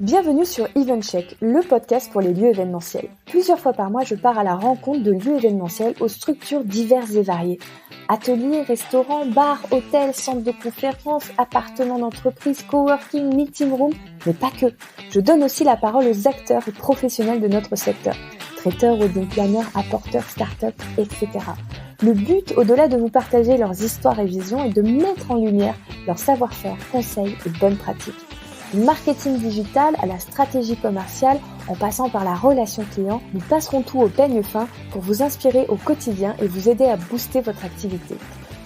Bienvenue sur EventCheck, le podcast pour les lieux événementiels. Plusieurs fois par mois, je pars à la rencontre de lieux événementiels aux structures diverses et variées. Ateliers, restaurants, bars, hôtels, centres de conférences, appartements d'entreprise, coworking, meeting room, mais pas que. Je donne aussi la parole aux acteurs et professionnels de notre secteur. Traiteurs, wedding planners, apporteurs, start-up, etc. Le but, au-delà de vous partager leurs histoires et visions, est de mettre en lumière leur savoir-faire, conseils et bonnes pratiques. Du marketing digital à la stratégie commerciale, en passant par la relation client, nous passerons tout au peigne fin pour vous inspirer au quotidien et vous aider à booster votre activité.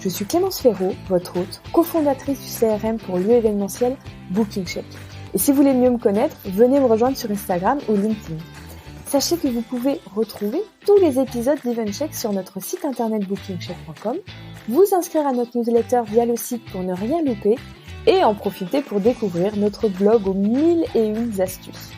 Je suis Clémence Ferraud, votre hôte, cofondatrice du CRM pour lieu événementiel BookingCheck. Et si vous voulez mieux me connaître, venez me rejoindre sur Instagram ou LinkedIn. Sachez que vous pouvez retrouver tous les épisodes d'EventCheck sur notre site internet bookingcheck.com, vous inscrire à notre newsletter via le site pour ne rien louper, et en profiter pour découvrir notre blog aux 1001 astuces.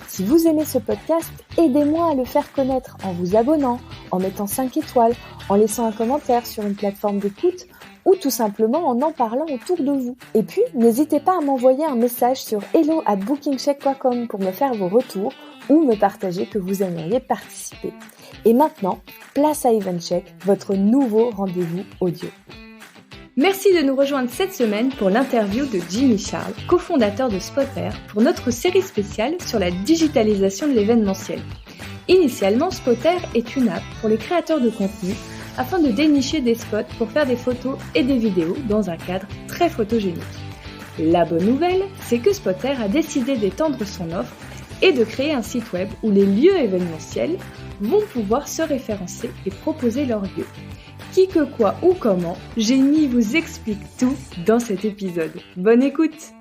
Si vous aimez ce podcast, aidez-moi à le faire connaître en vous abonnant, en mettant 5 étoiles, en laissant un commentaire sur une plateforme d'écoute ou tout simplement en parlant autour de vous. Et puis, n'hésitez pas à m'envoyer un message sur hello@bookingcheck.com pour me faire vos retours ou me partager que vous aimeriez participer. Et maintenant, place à EventCheck, votre nouveau rendez-vous audio. Merci de nous rejoindre cette semaine pour l'interview de Jimmy Charles, cofondateur de Spotter, pour notre série spéciale sur la digitalisation de l'événementiel. Initialement, Spotter est une app pour les créateurs de contenu afin de dénicher des spots pour faire des photos et des vidéos dans un cadre très photogénique. La bonne nouvelle, c'est que Spotter a décidé d'étendre son offre et de créer un site web où les lieux événementiels vont pouvoir se référencer et proposer leurs lieux. Qui, que, quoi ou comment, Jimmy vous explique tout dans cet épisode. Bonne écoute!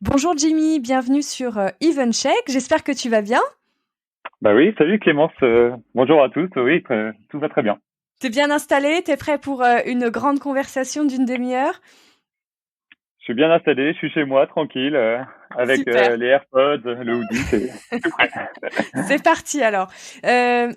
Bonjour Jimmy, bienvenue sur EventCheck, j'espère que tu vas bien. Bah oui, salut Clémence, bonjour à tous, oui, tout va très bien. T'es bien installé, t'es prêt pour une grande conversation d'une demi-heure? Je suis bien installé, je suis chez moi, tranquille, avec les AirPods, le hoodie, c'est tout prêt. C'est parti alors.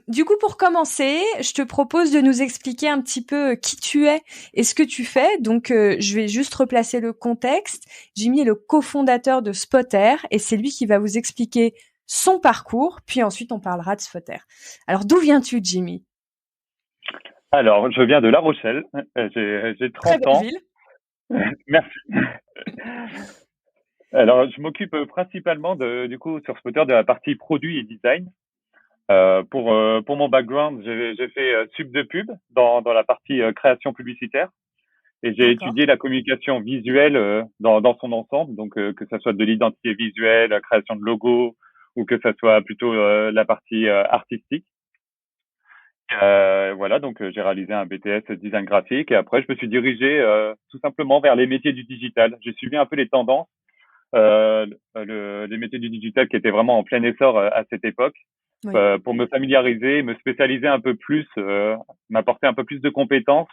Du coup, pour commencer, je te propose de nous expliquer un petit peu qui tu es et ce que tu fais. Donc, je vais juste replacer le contexte. Jimmy est le cofondateur de Spotter et c'est lui qui va vous expliquer son parcours. Puis ensuite, on parlera de Spotter. Alors, d'où viens-tu, Jimmy? Alors, je viens de La Rochelle, j'ai 30 ans. Ville. Merci. Alors, je m'occupe principalement du coup sur Spotter de la partie produit et design. Pour mon background, j'ai fait sub de pub dans la partie création publicitaire et j'ai étudié la communication visuelle dans son ensemble, donc que ça soit de l'identité visuelle, la création de logos ou que ça soit plutôt la partie artistique. Voilà, donc j'ai réalisé un BTS design graphique et après je me suis dirigé tout simplement vers les métiers du digital. J'ai suivi un peu les tendances, les métiers du digital qui étaient vraiment en plein essor à cette époque, oui. Pour me familiariser, me spécialiser un peu plus, m'apporter un peu plus de compétences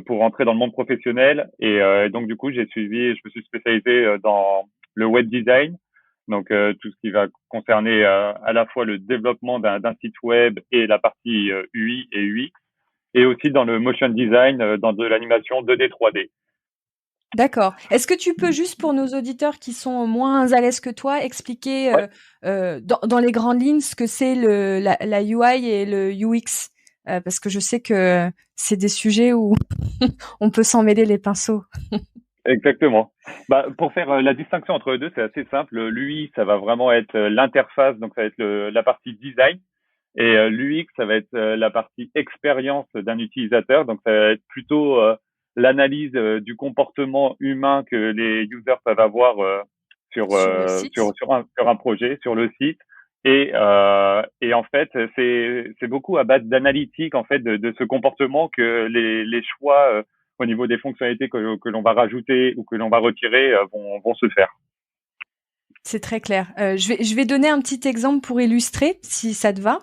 pour rentrer dans le monde professionnel. Et donc du coup je me suis spécialisé dans le web design. Donc tout ce qui va concerner à la fois le développement d'un site web et la partie UI et UX, et aussi dans le motion design, dans de l'animation 2D, 3D. D'accord. Est-ce que tu peux juste pour nos auditeurs qui sont moins à l'aise que toi expliquer dans les grandes lignes ce que c'est la UI et le UX parce que je sais que c'est des sujets où on peut s'en mêler les pinceaux. Exactement. Bah, pour faire la distinction entre les deux, c'est assez simple. L'UI, ça va vraiment être l'interface, donc ça va être la partie design. Et l'UX, ça va être la partie expérience d'un utilisateur. Donc ça va être plutôt l'analyse du comportement humain que les users peuvent avoir sur un projet, sur le site. Et en fait, c'est beaucoup à base d'analytique en fait de ce comportement que les choix au niveau des fonctionnalités que l'on va rajouter ou que l'on va retirer vont se faire. C'est très clair. Je vais donner un petit exemple pour illustrer, si ça te va.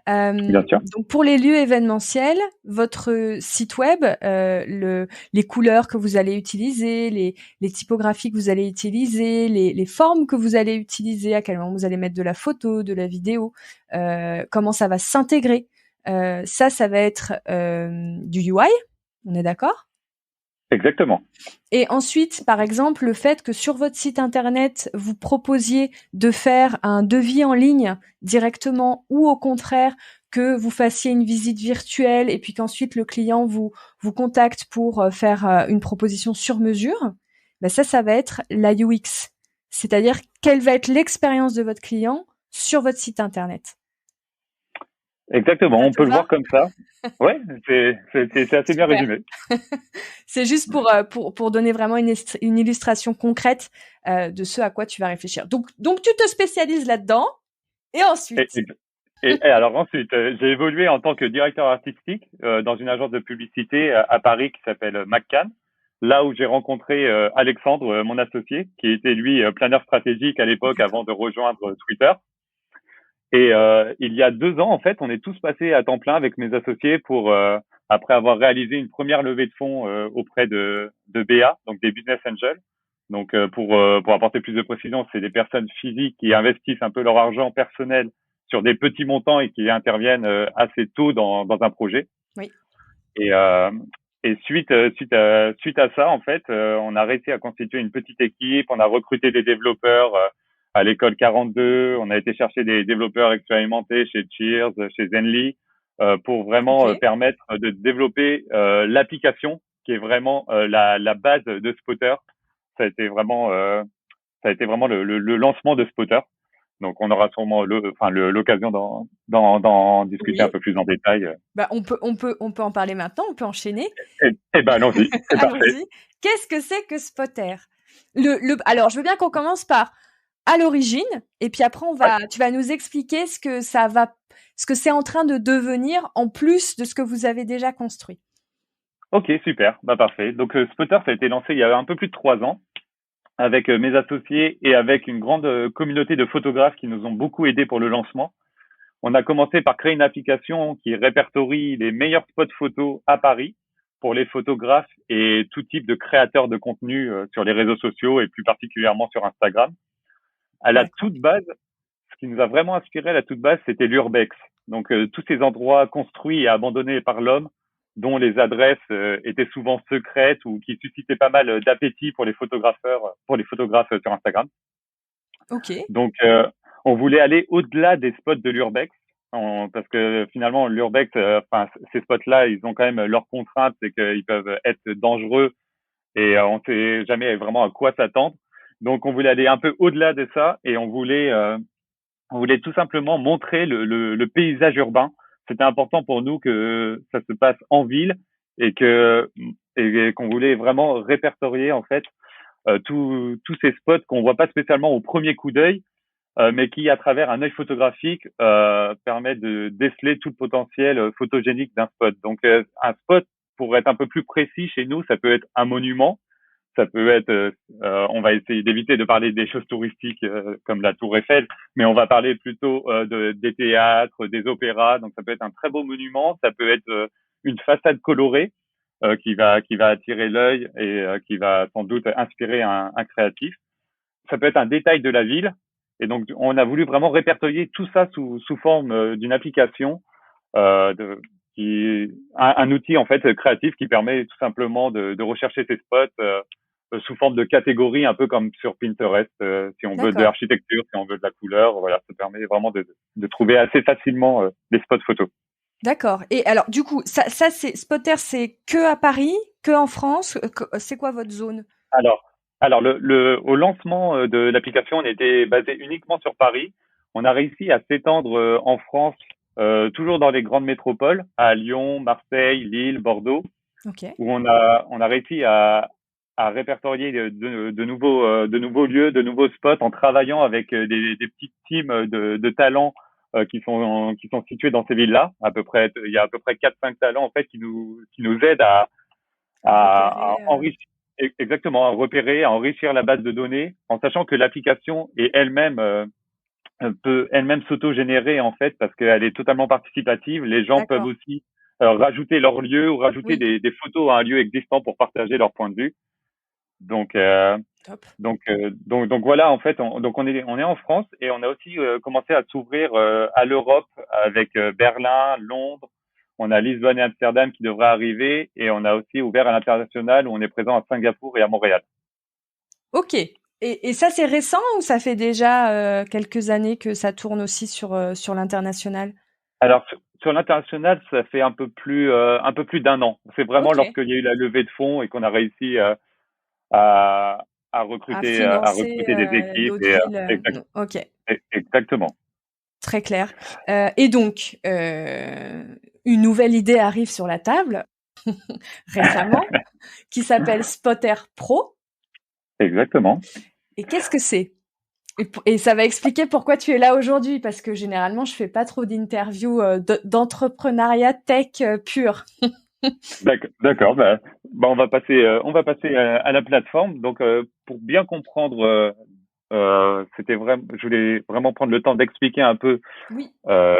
Bien sûr. Donc pour les lieux événementiels, votre site web, les couleurs que vous allez utiliser, les typographies que vous allez utiliser, les formes que vous allez utiliser, à quel moment vous allez mettre de la photo, de la vidéo, comment ça va s'intégrer. Ça va être du UI, on est d'accord ? Exactement. Et ensuite, par exemple, le fait que sur votre site internet, vous proposiez de faire un devis en ligne directement ou au contraire que vous fassiez une visite virtuelle et puis qu'ensuite le client vous contacte pour faire une proposition sur mesure, ben ça va être la UX. C'est-à-dire quelle va être l'expérience de votre client sur votre site internet. Exactement, Ça on te peut le va? voir comme ça. Ouais, c'est assez bien Super. résumé. C'est juste pour donner vraiment une illustration concrète de ce à quoi tu vas réfléchir. Donc tu te spécialises là-dedans et Et, ensuite. et alors ensuite, j'ai évolué en tant que directeur artistique dans une agence de publicité à Paris qui s'appelle McCann, là où j'ai rencontré Alexandre, mon associé, qui était lui planeur stratégique à l'époque avant D'accord. de rejoindre Twitter. Et il y a 2 ans, en fait, on est tous passés à temps plein avec mes associés pour, après avoir réalisé une première levée de fonds auprès de BA, donc des business angels. Donc pour apporter plus de précision, c'est des personnes physiques qui investissent un peu leur argent personnel sur des petits montants et qui interviennent assez tôt dans un projet. Oui. Et, suite à ça, en fait, on a réussi à constituer une petite équipe. On a recruté des développeurs à l'école 42. On a été chercher des développeurs expérimentés chez Cheers, chez Zenly, pour vraiment Ok. permettre de développer l'application qui est vraiment la base de Spotter. Ça a été vraiment, ça a été vraiment le lancement de Spotter. Donc, on aura sûrement l'occasion d'en discuter un Oui. peu plus en détail. Bah on peut en parler maintenant. On peut enchaîner. Eh ben, allons-y. C'est parfait. Allons-y. Qu'est-ce que c'est que Spotter? Alors je veux bien qu'on commence par à l'origine et puis après Ouais. tu vas nous expliquer ce que c'est en train de devenir en plus de ce que vous avez déjà construit. Ok, super. Bah, parfait. Donc, Spotter, ça a été lancé il y a un peu plus de 3 ans avec mes associés et avec une grande communauté de photographes qui nous ont beaucoup aidés pour le lancement. On a commencé par créer une application qui répertorie les meilleurs spots photos à Paris pour les photographes et tout type de créateurs de contenu sur les réseaux sociaux et plus particulièrement sur Instagram. À la D'accord. toute base, ce qui nous a vraiment inspiré à la toute base, c'était l'urbex. Donc tous ces endroits construits et abandonnés par l'homme, dont les adresses étaient souvent secrètes ou qui suscitaient pas mal d'appétit pour les photographes sur Instagram. Ok. Donc on voulait aller au-delà des spots de l'urbex, parce que finalement l'urbex, enfin ces spots-là, ils ont quand même leurs contraintes, c'est qu'ils peuvent être dangereux et on sait jamais vraiment à quoi s'attendre. Donc on voulait aller un peu au-delà de ça et on voulait tout simplement montrer le paysage urbain. C'était important pour nous que ça se passe en ville et que et qu'on voulait vraiment répertorier en fait tous ces spots qu'on voit pas spécialement au premier coup d'œil, mais qui à travers un œil photographique permet de déceler tout le potentiel photogénique d'un spot. Donc un spot, pour être un peu plus précis chez nous, ça peut être un monument, ça peut être, on va essayer d'éviter de parler des choses touristiques comme la Tour Eiffel, mais on va parler plutôt des théâtres, des opéras. Donc ça peut être un très beau monument, ça peut être une façade colorée qui va attirer l'œil et qui va sans doute inspirer un créatif. Ça peut être un détail de la ville. Et donc on a voulu vraiment répertorier tout ça sous forme d'une application euh, de, un outil en fait créatif qui permet tout simplement de rechercher ces spots sous forme de catégories, un peu comme sur Pinterest, si on veut de D'accord. l'architecture, si on veut de la couleur, voilà, ça permet vraiment de trouver assez facilement des spots photos. D'accord. Et alors, du coup, ça c'est Spotter, c'est que à Paris, que en France. C'est quoi votre zone? Alors, au lancement de l'application, on était basé uniquement sur Paris. On a réussi à s'étendre en France, toujours dans les grandes métropoles, à Lyon, Marseille, Lille, Bordeaux, Ok. où on a réussi à répertorier de nouveaux lieux, de nouveaux spots en travaillant avec des petites teams de talents qui sont situés dans ces villes-là. Il y a à peu près 4-5 talents en fait qui nous aident À à repérer. enrichir, exactement, à repérer, à enrichir la base de données, en sachant que l'application est elle-même peut elle-même s'auto-générer en fait parce qu'elle est totalement participative. Les gens peuvent D'accord. aussi rajouter leur lieu ou rajouter Oui. des photos à un lieu existant pour partager leur point de vue. Donc euh, Top. donc voilà, en fait, on est en France et on a aussi commencé à s'ouvrir à l'Europe avec Berlin, Londres. On a Lisbonne et Amsterdam qui devraient arriver et on a aussi ouvert à l'international où on est présent à Singapour et à Montréal. Ok. Et ça, c'est récent ou ça fait déjà quelques années que ça tourne aussi sur l'international? Alors, sur l'international, ça fait un peu plus d'un an. C'est vraiment Ok. lorsqu'il y a eu la levée de fonds et qu'on a réussi à, À à financer recruter des équipes d'autres villes. Ok. exactement. Très clair. Et donc, une nouvelle idée arrive sur la table récemment qui s'appelle Spotter Pro. Exactement. Et qu'est-ce que c'est? Et ça va expliquer pourquoi tu es là aujourd'hui, parce que généralement, je fais pas trop d'interviews d'entrepreneuriat tech pur. D'accord. On va passer à la plateforme. Donc, pour bien comprendre, je voulais vraiment prendre le temps d'expliquer un peu Oui,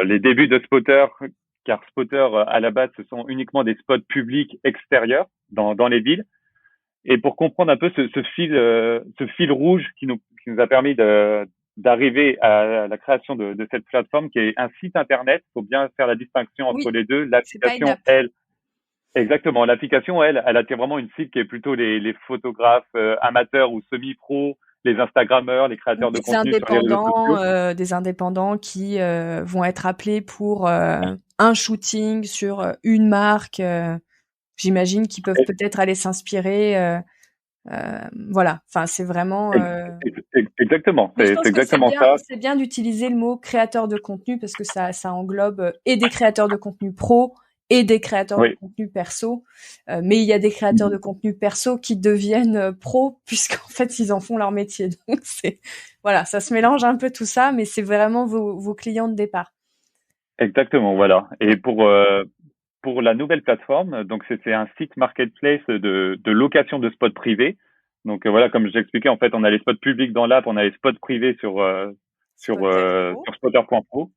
les débuts de Spotter, car Spotter, à la base, ce sont uniquement des spots publics extérieurs dans les villes. Et pour comprendre un peu ce fil rouge qui nous a permis d'arriver à la création de cette plateforme, qui est un site internet. Il faut bien faire la distinction entre oui, les deux. c'est pas une L'application, app. elle, exactement. L'application, elle attire vraiment une cible qui est plutôt les photographes amateurs ou semi-pro, les Instagrammeurs, les Ou créateurs de contenu sur les réseaux sociaux. des indépendants qui vont être appelés pour un shooting sur une marque. J'imagine qu'ils peuvent peut-être aller s'inspirer. Voilà. Enfin, c'est vraiment. Exactement, Mais je pense c'est que exactement ça. c'est bien d'utiliser le mot créateur de contenu parce que ça englobe et des créateurs de contenu pro et des créateurs de Oui, contenu perso. Mais il y a des créateurs de contenu perso qui deviennent pro puisqu'en fait ils en font leur métier. Donc voilà, ça se mélange un peu tout ça, mais c'est vraiment vos clients de départ. exactement, voilà. Et pour la nouvelle plateforme, donc c'est un site marketplace de location de spots privés. Donc voilà, comme j'expliquais, en fait, on a les spots publics dans l'app, on a les spots privés Spotter Pro. sur spotter.pro.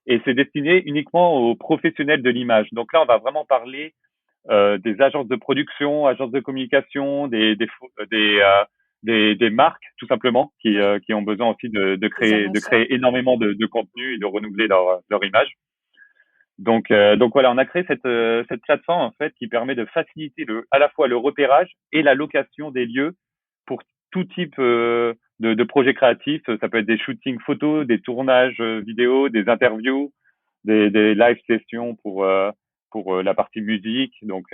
Et c'est destiné uniquement aux professionnels de l'image. Donc là, on va vraiment parler des agences de production, agences de communication, des marques tout simplement Oui, qui ont besoin aussi des de annonceurs. créer énormément de contenu et de renouveler leur image. Donc voilà, on a créé cette plateforme en fait qui permet de faciliter à la fois le repérage et la location des lieux pour tout type de projets créatifs. Ça peut être des shootings photos, des tournages vidéo, des interviews, des live sessions pour la partie musique. Donc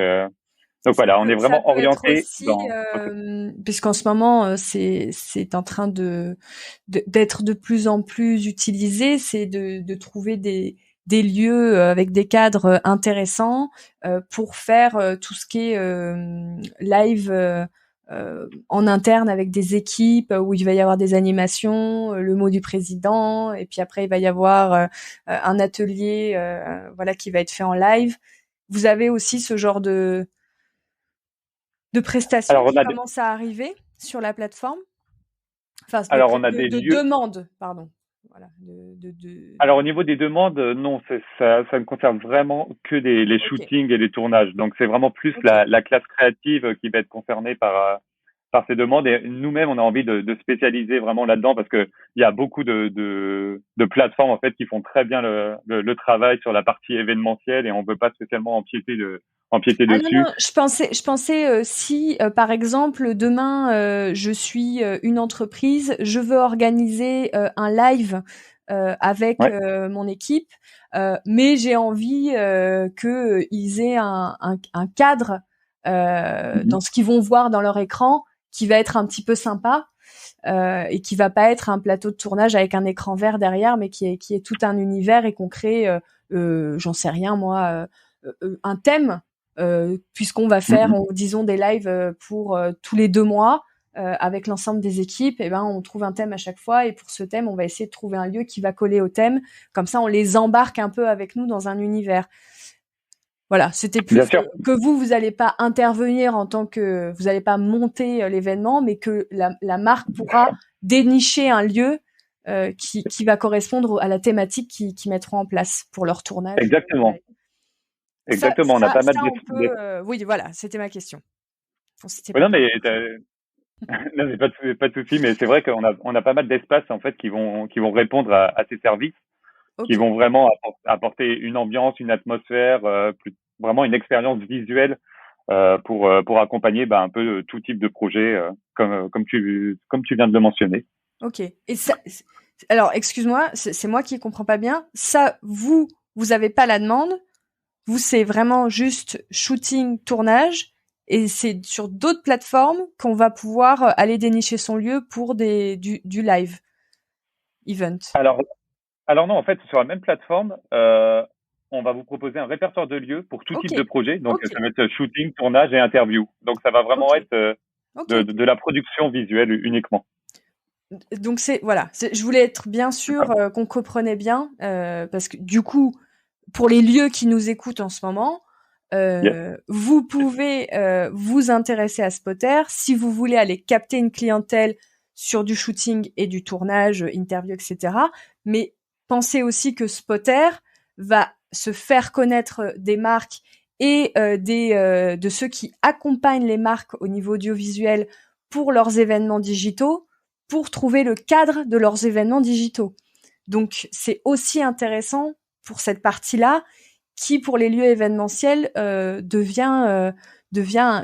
voilà, on est Ça vraiment peut être orienté aussi, dans puisqu'en ce moment c'est en train d'être de plus en plus utilisé, c'est de trouver des lieux avec des cadres intéressants pour faire tout ce qui est live en interne avec des équipes où il va y avoir des animations, le mot du président, et puis après il va y avoir un atelier voilà qui va être fait en live. Vous avez aussi ce genre de prestations alors qui commencent à arriver sur la plateforme, enfin on a des de lieux. demandes, pardon. Voilà, Alors au niveau des demandes, non, ça ne concerne vraiment que les Ok, shootings et les tournages. Donc c'est vraiment plus ok. la classe créative qui va être concernée par ces demandes. Et nous-mêmes, on a envie de spécialiser vraiment là-dedans parce que il y a beaucoup de plateformes en fait qui font très bien le travail sur la partie événementielle et on ne veut pas spécialement empiéter Ah non, dessus. non, je pensais si par exemple demain je suis une entreprise, je veux organiser un live avec Ouais. mon équipe, mais j'ai envie qu'ils aient un cadre Mhm. dans ce qu'ils vont voir dans leur écran qui va être un petit peu sympa et qui va pas être un plateau de tournage avec un écran vert derrière, mais qui est tout un univers et qu'on crée, j'en sais rien moi, un thème, puisqu'on va faire, Mhm. disons, des lives pour tous les 2 mois. Avec l'ensemble des équipes, et ben on trouve un thème à chaque fois et pour ce thème on va essayer de trouver un lieu qui va coller au thème. Comme ça on les embarque un peu avec nous dans un univers. Voilà, c'était Bien plus sûr. que vous allez pas intervenir en tant que, vous allez pas monter l'événement, mais que la marque pourra dénicher un lieu qui va correspondre à la thématique qu'ils mettront en place pour leur tournage. Exactement. Exactement. On a pas mal Ça on peut, oui, voilà, c'était ma question. Bon, c'était Ouais, pas non, trop mais compliqué. non, mais pas de souci, mais c'est vrai qu'on a pas mal d'espaces en fait qui vont répondre à ces services. qui vont vraiment apporter une ambiance, une atmosphère, vraiment une expérience visuelle pour accompagner un peu tout type de projet, comme tu viens de le mentionner. Ok. Et ça, alors, excuse-moi, c'est moi qui comprends pas bien. Ça, vous avez pas la demande. Vous, c'est vraiment juste shooting, tournage, et c'est sur d'autres plateformes qu'on va pouvoir aller dénicher son lieu pour du live event. Alors non, en fait, sur la même plateforme, on va vous proposer un répertoire de lieux pour tout type de projet. Donc, ça va être shooting, tournage et interview. Donc, ça va vraiment être de la production visuelle uniquement. Donc je voulais être bien sûr qu'on comprenait bien, parce que du coup, pour les lieux qui nous écoutent en ce moment, vous pouvez vous intéresser à Spotter si vous voulez aller capter une clientèle sur du shooting et du tournage, interview, etc. Mais pensez aussi que Spotter va se faire connaître des marques et de ceux qui accompagnent les marques au niveau audiovisuel pour leurs événements digitaux, pour trouver le cadre de leurs événements digitaux. Donc, c'est aussi intéressant pour cette partie-là qui, pour les lieux événementiels, devient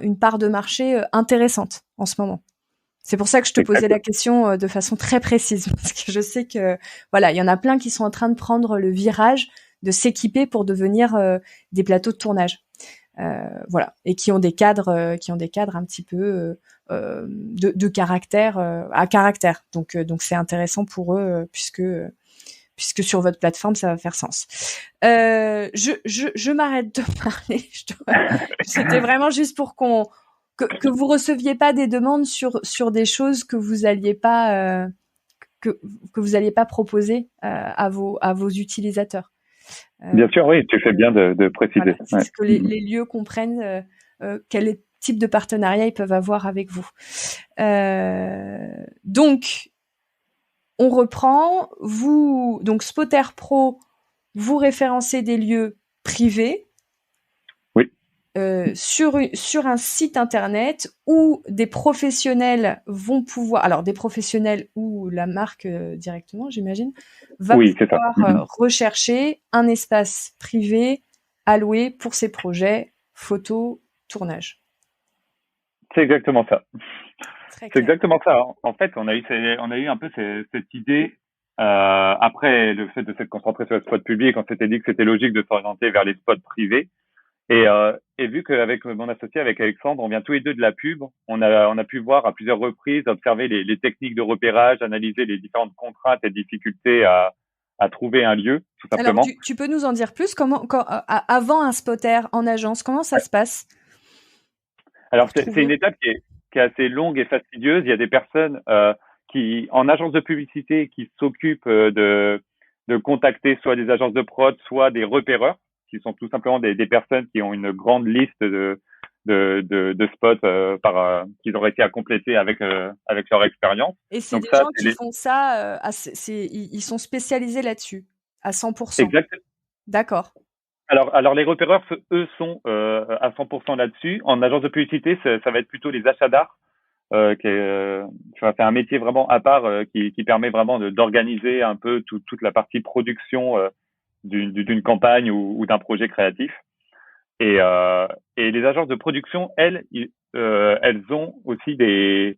une part de marché intéressante en ce moment. C'est pour ça que je te posais la question de façon très précise, parce que je sais que il y en a plein qui sont en train de prendre le virage de s'équiper pour devenir des plateaux de tournage. Et qui ont des cadres un petit peu de caractère à caractère. Donc c'est intéressant pour eux puisque sur votre plateforme ça va faire sens. Je m'arrête de parler. C'était vraiment juste pour que vous receviez pas des demandes sur des choses que vous alliez pas que vous alliez pas proposer à vos utilisateurs. Bien sûr, oui, tu fais bien de préciser. Voilà, c'est ce que les lieux comprennent quel type de partenariat ils peuvent avoir avec vous. Donc, on reprend. Donc Spotter Pro, vous référencez des lieux privés. Oui. Sur un site internet où des professionnels vont pouvoir, alors des professionnels ou la marque directement, j'imagine, va pouvoir rechercher un espace privé alloué pour ses projets photo, tournage. C'est exactement ça. C'est exactement ça. En fait, on a eu un peu cette idée après le fait de s'être concentré sur les spots publics, on s'était dit que c'était logique de s'orienter vers les spots privés. Et vu qu'avec mon associé, avec Alexandre, on vient tous les deux de la pub, on a pu voir à plusieurs reprises, observer les techniques de repérage, analyser les différentes contraintes et difficultés à trouver un lieu, tout simplement. Alors, tu peux nous en dire plus avant un spotter en agence, comment ça se passe? Alors, c'est une étape qui est assez longue et fastidieuse. Il y a des personnes qui, en agence de publicité, qui s'occupent de contacter soit des agences de prod, soit des repéreurs, qui sont tout simplement des personnes qui ont une grande liste de spots qu'ils ont réussi à compléter avec leur expérience. Et c'est des gens qui font ça, ils sont spécialisés là-dessus, à 100%. Exactement. D'accord. Alors les repéreurs, eux, sont à 100% là-dessus. En agence de publicité, ça va être plutôt les achats d'art. C'est un métier vraiment à part qui permet vraiment d'organiser un peu toute la partie production d'une campagne ou d'un projet créatif. Et les agences de production, elles ont aussi des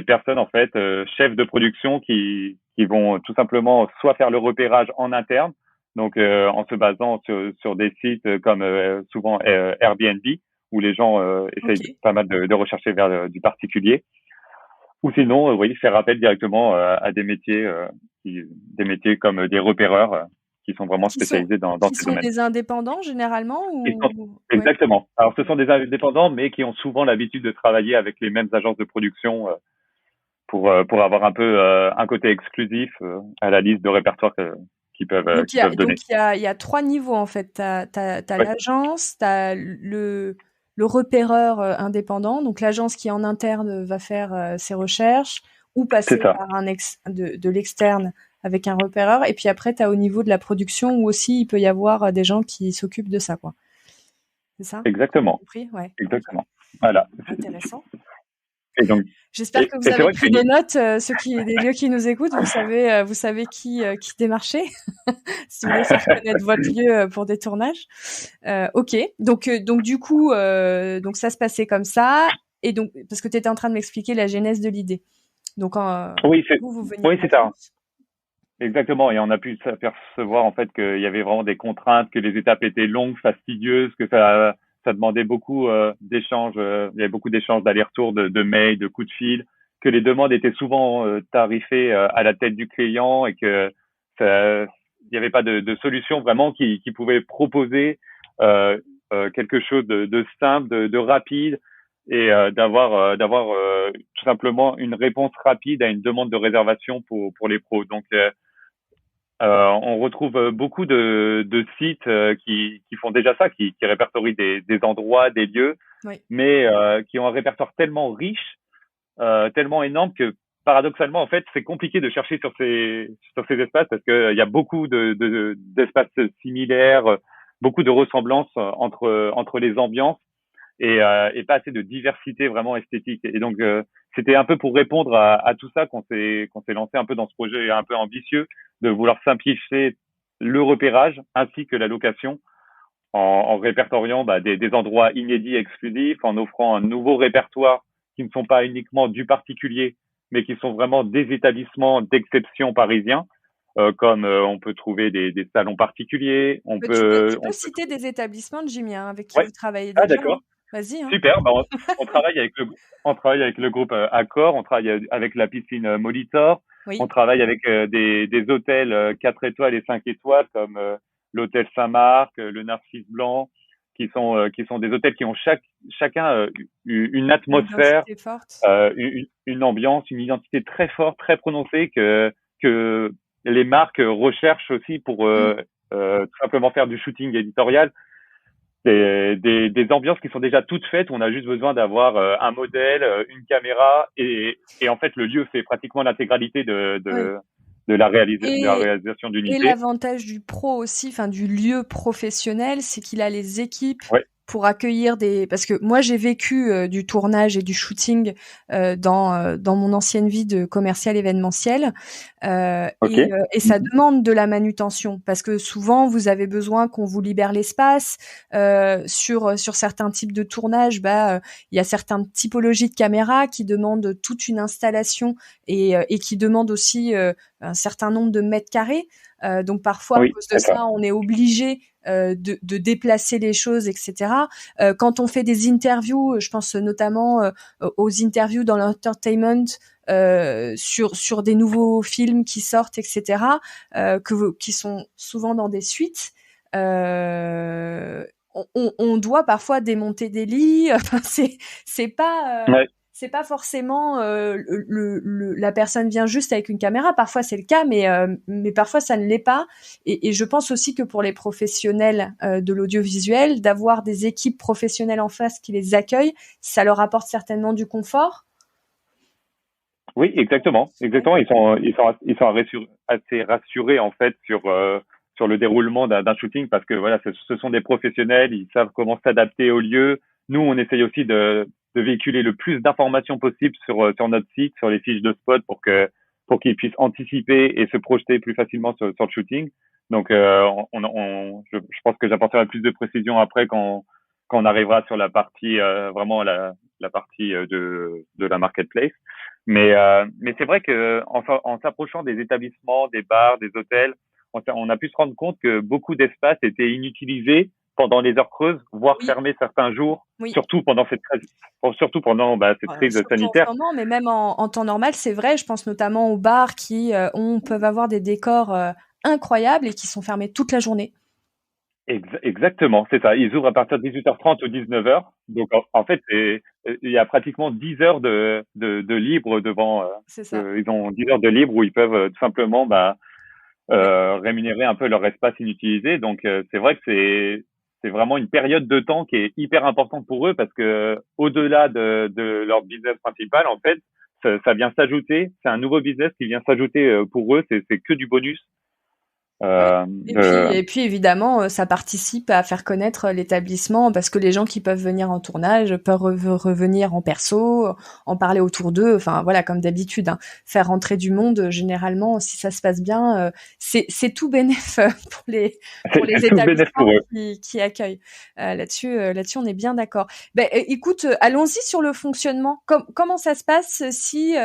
personnes en fait chefs de production qui vont tout simplement soit faire le repérage en interne, donc en se basant sur des sites comme souvent Airbnb, où les gens essayent pas mal de rechercher vers du particulier, ou sinon faire appel directement à des métiers comme des repéreurs qui sont vraiment spécialisés dans ces domaines. Qui sont des indépendants généralement Exactement. Alors ce sont des indépendants, mais qui ont souvent l'habitude de travailler avec les mêmes agences de production pour avoir un peu un côté exclusif à la liste de répertoires qu'ils peuvent donner. Donc il y a 3 niveaux en fait. T'as l'agence, t'as le repéreur indépendant, donc l'agence qui en interne va faire ses recherches ou passer par de l'externe avec un repéreur, et puis après tu as au niveau de la production où aussi il peut y avoir des gens qui s'occupent de ça, quoi. C'est ça? Exactement. Ouais. Exactement. Voilà. Intéressant. Et donc, J'espère que vous c'est avez vrai que pris des notes, des lieux qui nous écoutent. Vous savez qui démarcher si vous voulez faire connaître votre lieu pour des tournages. Ok. Donc du coup, donc ça se passait comme ça. Et donc, parce que tu étais en train de m'expliquer la genèse de l'idée. Donc, oui, vous veniez oui, de la c'est ça. France. Exactement. Et on a pu s'apercevoir, en fait, qu'il y avait vraiment des contraintes, que les étapes étaient longues, fastidieuses, que ça demandait beaucoup, d'échanges, il y avait beaucoup d'échanges d'aller-retour, de mails, de coups de fil, que les demandes étaient souvent, tarifées, à la tête du client et que il n'y avait pas de solution vraiment qui pouvait proposer, quelque chose de simple, de rapide et d'avoir tout simplement une réponse rapide à une demande de réservation pour les pros. Donc, on retrouve beaucoup de sites qui font déjà ça, qui répertorient des endroits, des lieux, Oui. mais qui ont un répertoire tellement riche, tellement énorme que paradoxalement, en fait, c'est compliqué de chercher sur ces espaces parce qu'il y a beaucoup d'espaces similaires, beaucoup de ressemblances entre les ambiances et pas assez de diversité vraiment esthétique. Et donc, c'était un peu pour répondre à tout ça qu'on s'est lancé un peu dans ce projet un peu ambitieux de vouloir simplifier le repérage ainsi que la location en répertoriant des endroits inédits exclusifs, en offrant un nouveau répertoire qui ne sont pas uniquement du particulier, mais qui sont vraiment des établissements d'exception parisiens, comme on peut trouver des salons particuliers, Tu peux on peut citer des établissements, Jimmy, hein, avec qui ouais. vous travaillez Ah déjà, hein. d'accord. Vas-y, hein. Super, on travaille avec on travaille avec le groupe Accor, on travaille avec la piscine Molitor, on Oui. travaille avec des hôtels 4 étoiles et 5 étoiles comme l'hôtel Saint-Marc, le Narcisse Blanc, qui sont des hôtels qui ont chacun une Une atmosphère, identité forte. une ambiance, une identité très forte, très prononcée que les marques recherchent aussi pour Mm. tout simplement faire du shooting éditorial des ambiances qui sont déjà toutes faites. On a juste besoin d'avoir un modèle, une caméra et en fait le lieu fait pratiquement l'intégralité Oui. de la Et, réalisation et d'unités. l'avantage du pro aussi, enfin du lieu professionnel, c'est qu'il a les équipes Ouais, pour accueillir des. Parce que moi j'ai vécu du tournage et du shooting dans mon ancienne vie de commercial événementiel, ok. et ça demande de la manutention parce que souvent vous avez besoin qu'on vous libère l'espace sur certains types de tournage. Il y a certaines typologies de caméras qui demandent toute une installation et qui demandent aussi un certain nombre de mètres carrés. Donc parfois, à Oui, cause de d'accord. ça, on est obligé de déplacer les choses, etc. Quand on fait des interviews, je pense notamment aux interviews dans l'entertainment sur des nouveaux films qui sortent, etc. Qui sont souvent dans des suites. On doit parfois démonter des lits. Enfin, c'est pas Ouais. c'est pas forcément la personne vient juste avec une caméra. Parfois c'est le cas, mais parfois ça ne l'est pas. Et je pense aussi que pour les professionnels de l'audiovisuel, d'avoir des équipes professionnelles en face qui les accueillent, ça leur apporte certainement du confort. Oui, exactement, Ouais. exactement. Ils sont assez rassurés en fait sur le déroulement d'un shooting parce que voilà, ce sont des professionnels, ils savent comment s'adapter au lieu. Nous, on essaye aussi de véhiculer le plus d'informations possible sur notre site, sur les fiches de spot pour qu'ils puissent anticiper et se projeter plus facilement sur le shooting. Donc, je pense que j'apporterai plus de précision après quand on arrivera sur la partie vraiment la partie de la marketplace. Mais c'est vrai que en s'approchant des établissements, des bars, des hôtels, on a pu se rendre compte que beaucoup d'espaces étaient inutilisés pendant les heures creuses, voire Oui, fermés certains jours, oui. surtout pendant surtout pendant cette crise Surtout en ce sanitaire. moment, mais même en temps normal, c'est vrai. Je pense notamment aux bars qui peuvent avoir des décors incroyables et qui sont fermés toute la journée. Exactement, c'est ça. Ils ouvrent à partir de 18h30 ou 19h. Donc en fait, il y a pratiquement 10 heures de libre devant. C'est ça. Ils ont 10 heures de libre où ils peuvent tout simplement Ouais. rémunérer un peu leur espace inutilisé. Donc c'est vrai que c'est vraiment une période de temps qui est hyper importante pour eux parce que au-delà de leur business principal, en fait, ça vient s'ajouter. C'est un nouveau business qui vient s'ajouter pour eux. C'est que du bonus Ouais. Euh, Et puis évidemment, ça participe à faire connaître l'établissement parce que les gens qui peuvent venir en tournage peuvent revenir en perso, en parler autour d'eux. Enfin voilà, comme d'habitude, hein. Faire rentrer du monde, généralement, si ça se passe bien, c'est tout bénef pour les c'est tout bénéf établissements pour eux. qui accueillent. Là-dessus, on est bien d'accord. Ben, écoute, allons-y sur le fonctionnement. Comment ça se passe si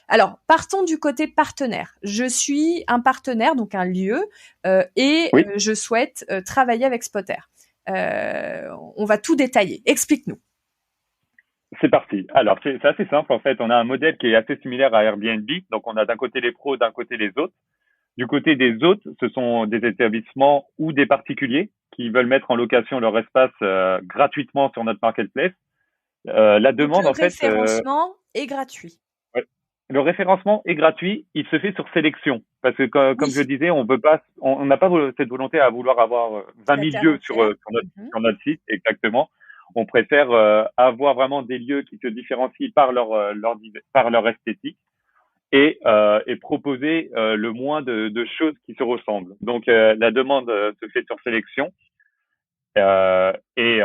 alors partons du côté partenaire. Je suis un partenaire, donc un lieu. Oui. Je souhaite travailler avec Spotter. On va tout détailler. Explique-nous. C'est parti. Alors, c'est assez simple en fait. On a un modèle qui est assez similaire à Airbnb. Donc, on a d'un côté les pros, d'un côté les autres. Du côté des autres, ce sont des établissements ou des particuliers qui veulent mettre en location leur espace gratuitement sur notre marketplace. La Donc demande, le en fait, référencement est gratuit. ouais. Le référencement est gratuit. Il se fait sur sélection parce que, comme je Oui, disais, on veut pas, on n'a pas cette volonté à vouloir avoir 20 la 000 terre lieux entière. Mhm. sur notre site exactement. On préfère avoir vraiment des lieux qui se différencient par par leur esthétique et proposer le moins de choses qui se ressemblent. Donc la demande se fait sur sélection et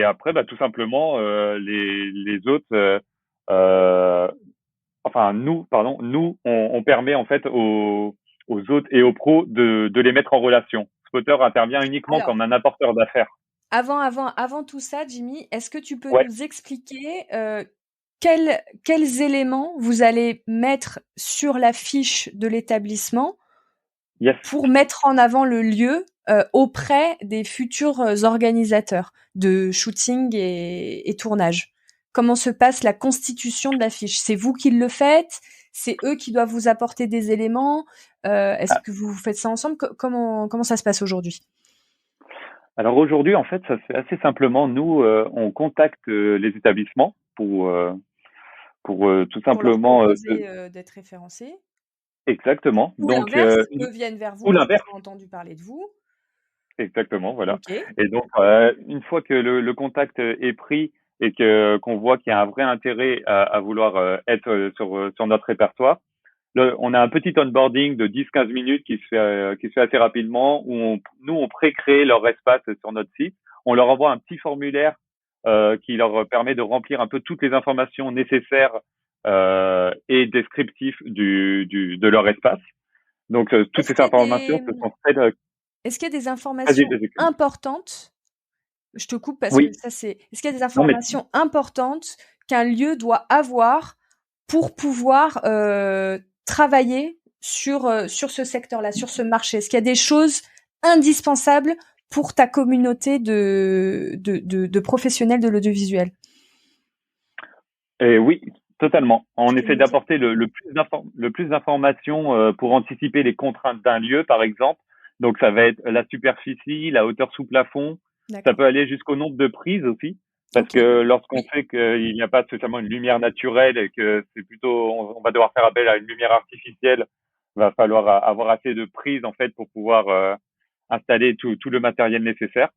après bah, tout simplement les autres euh, enfin nous pardon nous on permet en fait aux autres et aux pros de les mettre en relation. Spotter intervient uniquement Alors, comme un apporteur d'affaires. avant tout ça, Jimmy, est-ce que tu peux Ouais, nous expliquer quels éléments vous allez mettre sur la fiche de l'établissement yes. pour mettre en avant le lieu auprès des futurs organisateurs de shooting et tournage? Comment se passe la constitution de l'affiche? C'est vous qui le faites? C'est eux qui doivent vous apporter des éléments? Est-ce que vous faites ça ensemble? Comment ça se passe aujourd'hui? Alors aujourd'hui, en fait, ça se fait assez simplement. Nous, on contacte les établissements pour tout Pour leur simplement proposer d'être référencés? exactement. Ou Donc l'inverse, eux viennent vers vous ou parce qu'ils l'inverse, ont entendu parler de vous? exactement, voilà. Ok. Et donc une fois que le contact est pris et que qu'on voit qu'il y a un vrai intérêt à vouloir être sur notre répertoire, on a un petit onboarding de 10-15 minutes qui se fait assez rapidement où nous on pré-crée leur espace sur notre site. On leur envoie un petit formulaire qui leur permet de remplir un peu toutes les informations nécessaires et descriptifs de leur espace. Donc toutes Est-ce ces qu'il y a informations des, se sont faites. est-ce qu'il y a des Vas-y, informations vas-y. importantes? Je te coupe parce que Oui, ça c'est. Est-ce qu'il y a des non mais informations importantes qu'un lieu doit avoir pour pouvoir travailler sur ce secteur-là, sur ce marché? Est-ce qu'il y a des choses indispensables pour ta communauté de professionnels de l'audiovisuel? oui, totalement. Tu On peux essaie nous dire? d'apporter le plus d'informations pour anticiper les contraintes d'un lieu, par exemple. Donc ça va être la superficie, la hauteur sous plafond. Ça D'accord. peut aller jusqu'au nombre de prises aussi, parce Ok. que lorsqu'on Oui. sait qu'il n'y a pas spécialement une lumière naturelle et que c'est plutôt, on va devoir faire appel à une lumière artificielle, va falloir avoir assez de prises en fait pour pouvoir installer tout le matériel nécessaire.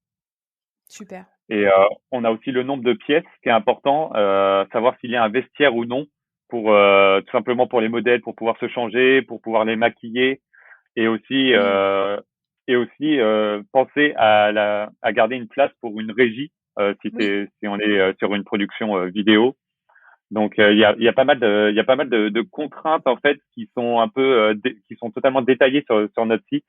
Super. Et on a aussi le nombre de pièces qui est important, savoir s'il y a un vestiaire ou non pour tout simplement pour les modèles, pour pouvoir se changer, pour pouvoir les maquiller et aussi Oui. penser à garder une place pour une régie Oui. si on est sur une production vidéo. Donc il y a pas mal de contraintes en fait qui sont un peu qui sont totalement détaillées sur notre site.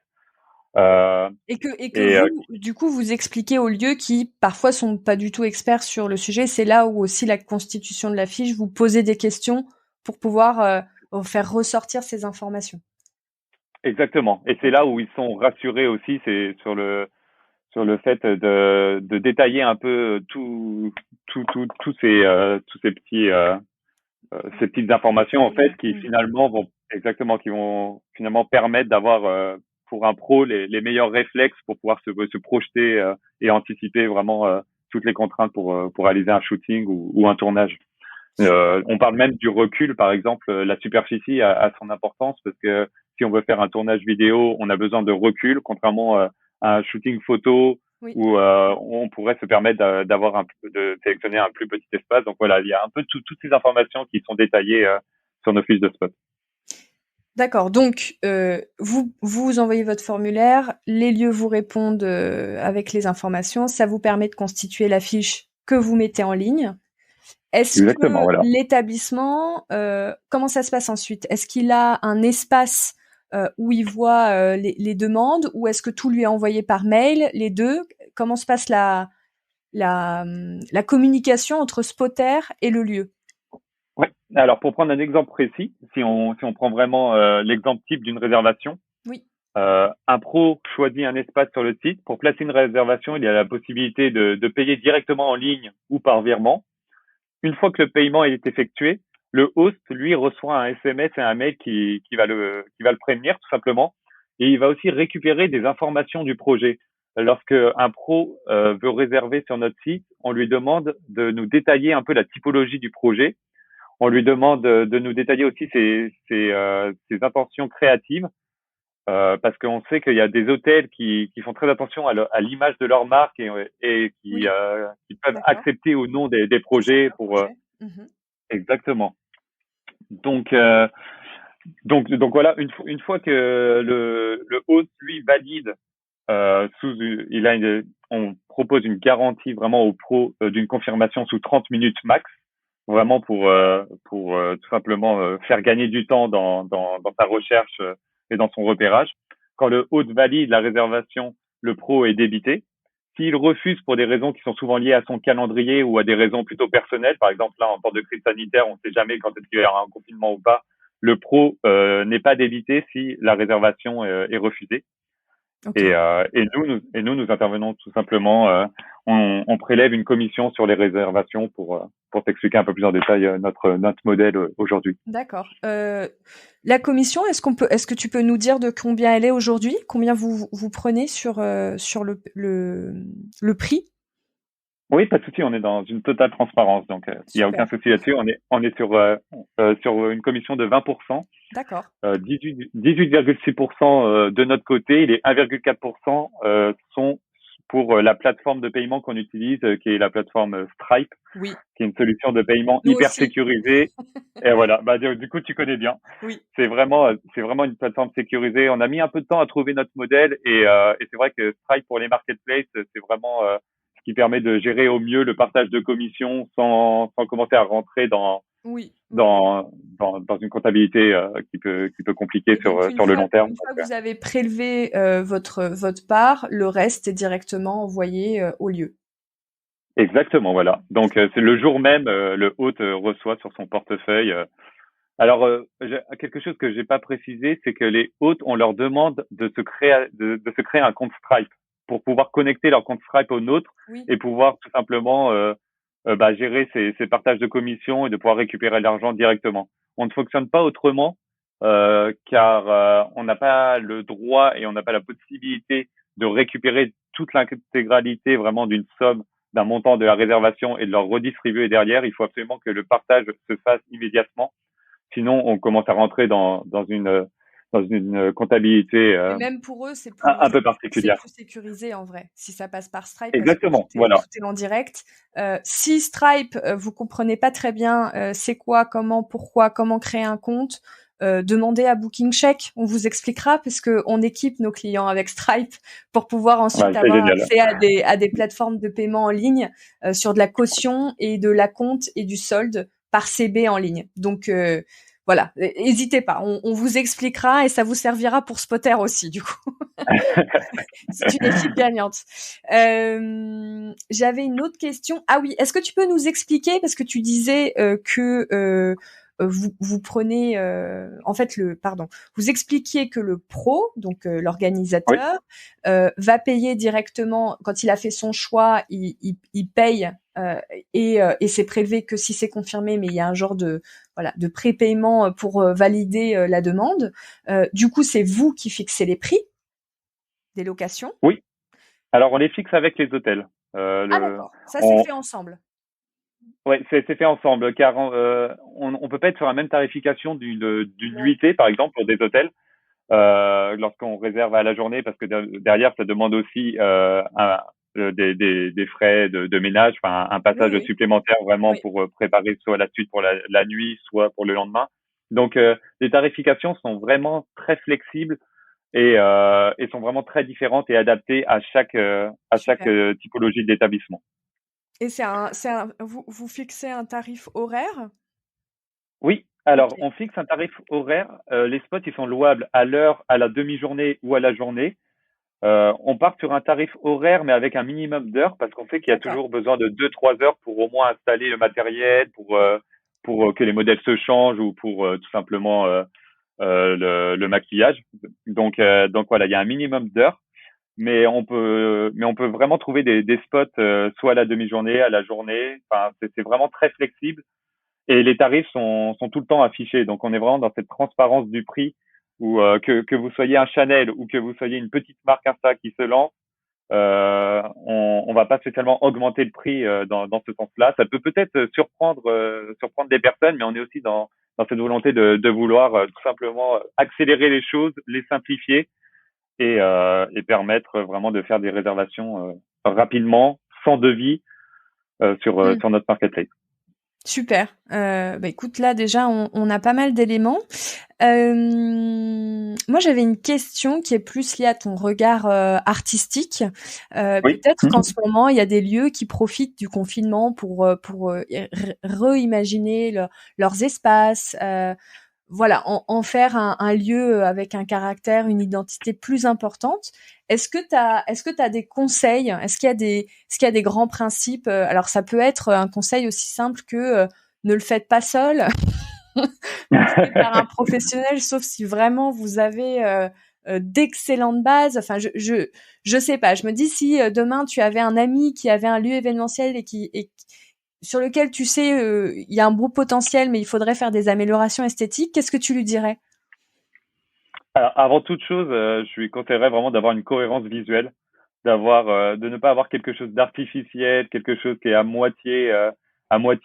Euh, Et que et vous, du coup, vous expliquez aux lieux qui parfois sont pas du tout experts sur le sujet. C'est là où aussi la constitution de la fiche, vous posez des questions pour pouvoir faire ressortir ces informations. Exactement. Et c'est Ok. là où ils sont rassurés aussi, c'est sur le fait de détailler un peu tous ces petites informations en fait Éléments. qui finalement vont exactement qui vont finalement permettre d'avoir pour un pro les meilleurs réflexes pour pouvoir se projeter et anticiper vraiment toutes les contraintes pour réaliser un shooting ou un tournage. Super. On parle même du recul, par exemple, la superficie a son importance parce que si on veut faire un tournage vidéo, on a besoin de recul, contrairement à un shooting photo Oui. où on pourrait se permettre d'avoir de sélectionner un plus petit espace. Donc voilà, il y a un peu toutes ces informations qui sont détaillées sur nos fiches de spot. D'accord, donc vous envoyez votre formulaire, les lieux vous répondent avec les informations, ça vous permet de constituer la fiche que vous mettez en ligne. Est-ce Exactement, que voilà. l'établissement, comment ça se passe ensuite? Est-ce qu'il a un espace où il voit les demandes, ou est-ce que tout lui est envoyé par mail, les deux? Comment se passe la communication entre Spotter et le lieu? Ouais. Alors, pour prendre un exemple précis, si on prend vraiment l'exemple type d'une réservation, Oui, un pro choisit un espace sur le site. Pour placer une réservation, il y a la possibilité de payer directement en ligne ou par virement. Une fois que le paiement est effectué, le host, lui, reçoit un SMS et un mail qui va le prévenir, tout simplement. Et il va aussi récupérer des informations du projet. Lorsque un pro veut réserver sur notre site, on lui demande de nous détailler un peu la typologie du projet. On lui demande de nous détailler aussi ses intentions créatives, parce qu'on sait qu'il y a des hôtels qui font très attention à l'image de leur marque et qui, oui, qui peuvent d'accord. accepter ou non des Pour projets certains pour projets. Mhm. exactement. Donc, donc voilà, une fois que le host lui valide, on propose une garantie vraiment au pro d'une confirmation sous 30 minutes max, vraiment pour tout simplement faire gagner du temps dans sa recherche et dans son repérage. Quand le hôte valide la réservation, le pro est débité. S'il refuse pour des raisons qui sont souvent liées à son calendrier ou à des raisons plutôt personnelles, par exemple là en temps de crise sanitaire, on ne sait jamais quand est-ce qu'il y aura un confinement ou pas, le pro n'est pas débité si la réservation est refusée. Ok. Et nous intervenons tout simplement, on prélève une commission sur les réservations pour t'expliquer un peu plus en détail notre modèle aujourd'hui. D'accord. La commission, est-ce que tu peux nous dire de combien elle est aujourd'hui? Combien vous prenez sur le prix? Oui, pas de souci, on est dans une totale transparence, donc il n'y a aucun Super. souci là-dessus. On est sur une commission de 20%, D'accord. 18,6% de notre côté, et les 1,4% sont pour la plateforme de paiement qu'on utilise, qui est la plateforme Stripe, Oui. qui est une solution de paiement Nous hyper aussi. sécurisée. Et voilà, bah, du coup, tu connais bien. Oui. C'est vraiment une plateforme sécurisée. On a mis un peu de temps à trouver notre modèle et c'est vrai que Stripe pour les marketplaces, c'est vraiment ce qui permet de gérer au mieux le partage de commissions sans commencer à rentrer dans, Oui. Oui. dans, dans une comptabilité qui peut compliquer Et sur, donc sur le long terme. une fois que vous avez prélevé votre part, le reste est directement envoyé au lieu. Exactement, voilà. Donc c'est le jour même, le hôte reçoit sur son portefeuille. Alors quelque chose que j'ai pas précisé, c'est que les hôtes, on leur demande de se créer un compte Stripe pour pouvoir connecter leur compte Stripe au nôtre Oui. et pouvoir tout simplement gérer ces partages de commissions et de pouvoir récupérer l'argent directement. On ne fonctionne pas autrement car on n'a pas le droit et on n'a pas la possibilité de récupérer toute l'intégralité vraiment d'une somme, d'un montant de la réservation et de leur redistribuer derrière. Il faut absolument que le partage se fasse immédiatement. Sinon, on commence à rentrer dans une comptabilité Et même pour eux, un peu c'est particulière. plus sécurisé en vrai, si ça passe par Stripe, parce que Exactement, voilà. tout est en direct. Si Stripe, vous comprenez pas très bien c'est quoi, comment, pourquoi, comment créer un compte, demandez à Booking Check, on vous expliquera, parce que on équipe nos clients avec Stripe pour pouvoir Ouais, ensuite c'est avoir génial. accès à des plateformes de paiement en ligne sur de la caution et de la compte et du solde par CB en ligne. Donc voilà, n'hésitez pas, on vous expliquera et ça vous servira pour Spotter aussi, du coup. C'est une équipe gagnante. J'avais une autre question. Ah oui, est-ce que tu peux nous expliquer, parce que tu disais que vous prenez, en fait, vous expliquiez que le pro, donc Oui, l'organisateur, va payer directement quand il a fait son choix, il paye et c'est prélevé que si c'est confirmé, mais il y a un genre de de prépaiement pour valider la demande. Du coup, c'est vous qui fixez les prix des locations. oui. Alors, on les fixe avec les hôtels. Ah d'accord, ça c'est On, fait ensemble. ouais, c'est fait ensemble, car on peut pas être sur la même tarification d'une Non. nuitée, par exemple, pour des hôtels, lorsqu'on réserve à la journée, parce que derrière, ça demande aussi des frais de ménage, enfin un Oui, passage oui, supplémentaire vraiment oui. pour préparer soit la suite pour la nuit, soit pour le lendemain. Donc, les tarifications sont vraiment très flexibles et sont vraiment très différentes et adaptées à chaque Super. typologie d'établissement. Et vous fixez un tarif horaire? Oui, Ok, alors on fixe un tarif horaire. Les spots, ils sont louables à l'heure, à la demi-journée ou à la journée. On part sur un tarif horaire, mais avec un minimum d'heures, parce qu'on sait qu'il y a d'accord. toujours besoin de 2, 3 heures pour au moins installer le matériel, Mm. pour que les modèles se changent ou pour tout simplement le maquillage. Donc voilà, il y a un minimum d'heures, mais on peut vraiment trouver des spots soit à la demi-journée, à la journée. Enfin, c'est vraiment très flexible. Et les tarifs sont tout le temps affichés. Donc, on est vraiment dans cette transparence du prix où que vous soyez un Chanel ou que vous soyez une petite marque Insta qui se lance, on va pas spécialement augmenter le prix dans ce sens-là. Ça peut peut-être surprendre des personnes, mais on est aussi dans cette volonté de vouloir tout simplement accélérer les choses, les simplifier et permettre vraiment de faire des réservations rapidement, sans devis, Mm. sur notre marketplace. Super. Bah écoute, là déjà, on a pas mal d'éléments. Moi, j'avais une question qui est plus liée à ton regard artistique. Oui. Peut-être qu'en ce moment, il y a des lieux qui profitent du confinement pour réimaginer leurs espaces. Voilà, en faire un lieu avec un caractère, une identité plus importante. Est-ce que t'as des conseils? Est-ce qu'il y a des grands principes? Alors, ça peut être un conseil aussi simple que ne le faites pas seul, passez par un professionnel, sauf si vraiment vous avez d'excellentes bases. Enfin, je sais pas. Je me dis si demain tu avais un ami qui avait un lieu événementiel sur lequel tu sais il y a un beau potentiel, mais il faudrait faire des améliorations esthétiques, qu'est-ce que tu lui dirais? Alors, avant toute chose, je lui conseillerais vraiment d'avoir une cohérence visuelle, de ne pas avoir quelque chose d'artificiel, quelque chose qui est à moitié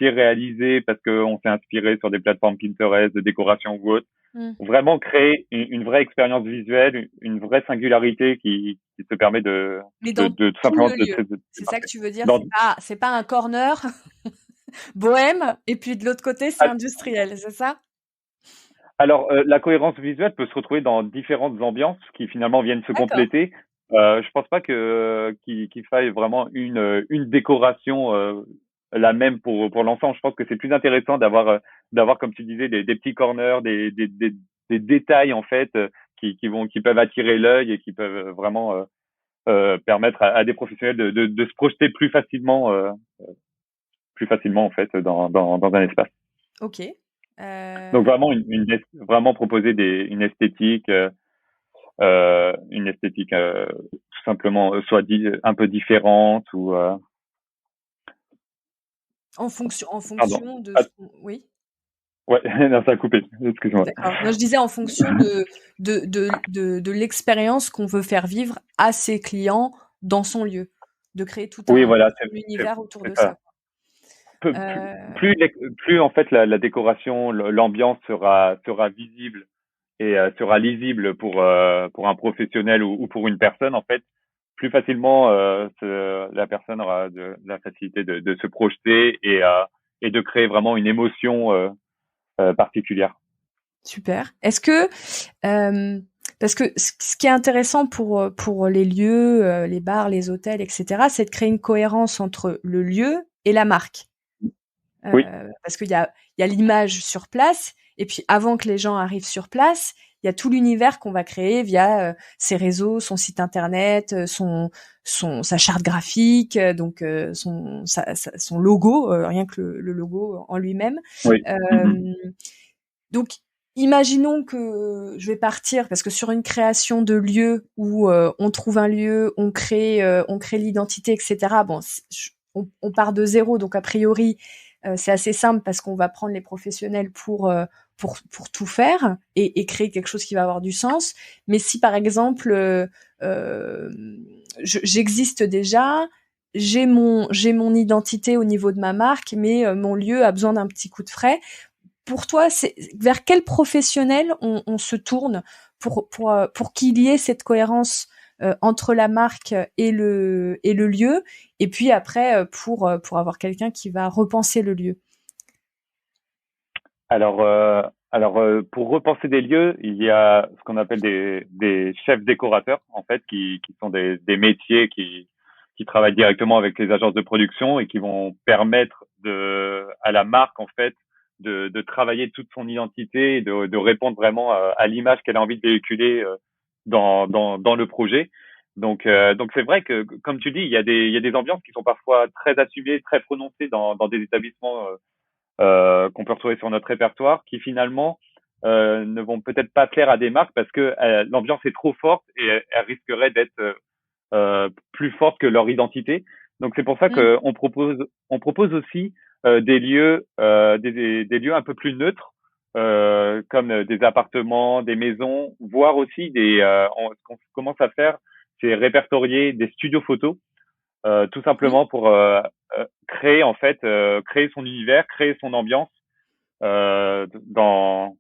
réalisé parce qu'on s'est inspiré sur des plateformes Pinterest, de décoration ou autre. Hmm. Vraiment créer une vraie expérience visuelle, une vraie singularité qui te permet Mais dans de tout tout simplement le lieu. de C'est ça que démarquer. tu veux dire? Dans, C'est pas un corner bohème et puis de l'autre côté c'est industriel, c'est ça? Alors, la cohérence visuelle peut se retrouver dans différentes ambiances qui finalement viennent se D'accord. compléter. Je pense pas qu'il faille vraiment une décoration la même pour l'ensemble. Je pense que c'est plus intéressant d'avoir comme tu disais des petits corners, des détails en fait qui peuvent attirer l'œil et qui peuvent vraiment permettre à des professionnels de se projeter plus facilement en fait dans un espace. Ok. Donc Euh, vraiment vraiment proposer une esthétique tout simplement soit un peu différente ou en pardon. fonction de Ah, ce qu'on... Oui, ouais, non, ça a coupé. Excuse-moi. d'accord. Non, je disais en fonction de l'expérience qu'on veut faire vivre à ses clients dans son lieu, de créer tout Oui, un voilà, univers autour c'est de ça. ça. Euh, Plus en fait la décoration, l'ambiance sera visible et sera lisible pour un professionnel ou pour une personne en fait, plus facilement la personne aura de la facilité de se projeter et de créer vraiment une émotion particulière. Super. Est-ce que parce que ce qui est intéressant pour les lieux, les bars, les hôtels, etc., c'est de créer une cohérence entre le lieu et la marque. Oui, Parce qu'il y a l'image sur place, et puis avant que les gens arrivent sur place, il y a tout l'univers qu'on va créer via ses réseaux, son site internet, sa charte graphique, donc son logo, rien que le logo en lui-même. oui. Mhm. Euh, donc, imaginons que je vais partir parce que sur une création de lieu où on trouve un lieu, on crée l'identité, etc. Bon, on part de zéro, donc a priori c'est assez simple parce qu'on va prendre les professionnels pour tout faire et créer quelque chose qui va avoir du sens. Mais si par exemple euh, j'existe déjà, j'ai mon identité au niveau de ma marque, mais mon lieu a besoin d'un petit coup de frais, pour toi, c'est vers quel professionnel on se tourne pour qu'il y ait cette cohérence entre la marque et le lieu, et puis après pour avoir quelqu'un qui va repenser le lieu. Alors Alors, pour repenser des lieux, il y a ce qu'on appelle des chefs décorateurs, en fait, qui sont des métiers qui travaillent directement avec les agences de production et qui vont permettre à la marque, en fait, de travailler toute son identité et de répondre vraiment à l'image qu'elle a envie de véhiculer dans le projet. Donc c'est vrai que, comme tu dis, il y a des ambiances qui sont parfois très assumées, très prononcées dans des établissements qu'on peut retrouver sur notre répertoire, qui finalement ne vont peut-être pas plaire à des marques parce que l'ambiance est trop forte et elle risquerait d'être plus forte que leur identité. Donc c'est pour ça Mm. on propose aussi des lieux des lieux un peu plus neutres comme des appartements, des maisons, voire aussi ce qu'on commence à faire, c'est répertorier des studios photos tout Oui. simplement pour créer en fait créer son univers, créer son ambiance dans